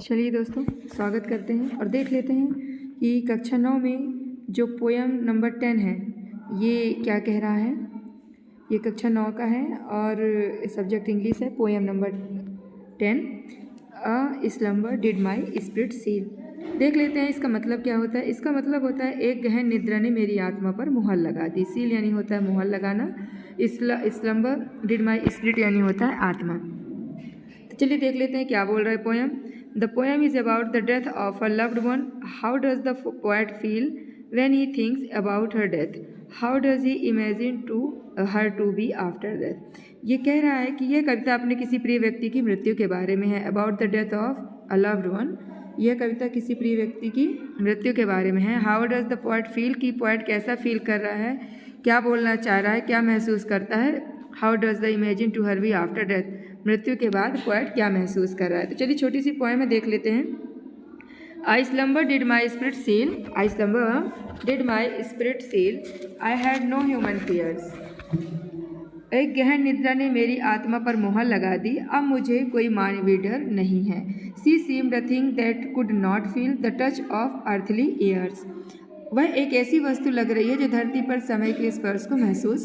चलिए दोस्तों, स्वागत करते हैं और देख लेते हैं कि कक्षा 9 में जो पोयम नंबर 10 है ये क्या कह रहा है। ये कक्षा 9 का है और सब्जेक्ट इंग्लिश है। Poem number 10, a slumber did my spirit seal. देख लेते हैं इसका मतलब क्या होता है। इसका मतलब होता है एक गहन निद्रा ने मेरी आत्मा पर मुहर लगा दी। सील यानी होता है मुहर लगाना। स्लम्बर डिड माई स्पिरिट यानी होता है आत्मा। तो चलिए देख लेते हैं क्या बोल रहा है poem. The poem is about the death of a loved one. How does the poet feel when he thinks about her death? How does he imagine to her to be after death? ये कह रहा है कि यह कविता अपने किसी प्रिय व्यक्ति की मृत्यु के बारे में है। About the death of a loved one, यह कविता किसी प्रिय व्यक्ति की मृत्यु के बारे में है। How does the poet feel, कि पोएट कैसा फील कर रहा है, क्या बोलना चाह रहा है, क्या महसूस करता है। How does the imagine to her be after death, मृत्यु के बाद पोएट क्या महसूस कर रहा है। तो चलिए छोटी सी पोएम है, देख लेते हैं। I slumber did my spirit seal, I slumber did my spirit seal, I had no human fears. एक गहन निद्रा ने मेरी आत्मा पर मोहर लगा दी, अब मुझे कोई मानवीय डर नहीं है। She seemed a thing that could not feel the touch of earthly years. वह एक ऐसी वस्तु लग रही है जो धरती पर समय के स्पर्श को महसूस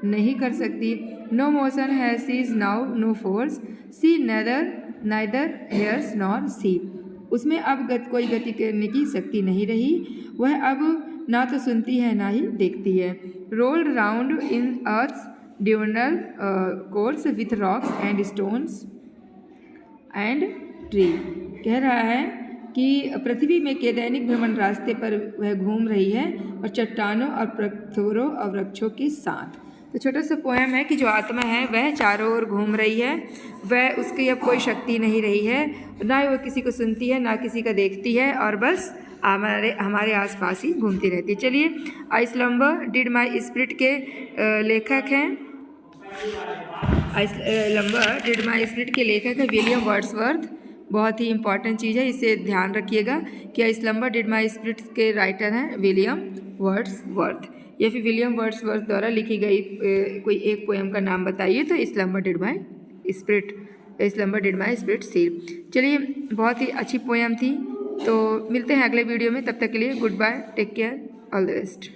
नहीं कर सकती। No motion has she now no force, she neither hears nor sees. उसमें अब कोई गति करने की शक्ति नहीं रही। वह अब ना तो सुनती है ना ही देखती है। Rolled round in earth's diurnal course with rocks and stones and tree। कह रहा है कि पृथ्वी में के दैनिक भ्रमण रास्ते पर वह घूम रही है और चट्टानों और पत्थरों और वृक्षों के साथ। तो छोटा सा पोएम है कि जो आत्मा है वह चारों ओर घूम रही है, वह उसकी अब कोई शक्ति नहीं रही है, ना ही वह किसी को सुनती है ना किसी का देखती है और बस हमारे आसपास ही घूमती रहती है। चलिए, आई स्लम्बर डिड माई स्पिरिट के लेखक हैं, I slumber did my spirit के लेखक है विलियम वर्ड्सवर्थ। बहुत ही इंपॉर्टेंट चीज़ है, इसे ध्यान रखिएगा कि आई स्लम्बर डिड माई स्पिरिट के राइटर हैं विलियम वर्ड्सवर्थ। या फिर विलियम वर्ड्सवर्थ द्वारा लिखी गई कोई एक पोएम का नाम बताइए। तो slumber did my spirit, slumber did my spirit seal. चलिए, बहुत ही अच्छी पोएम थी। तो मिलते हैं अगले वीडियो में, तब तक के लिए goodbye, take care, all the best.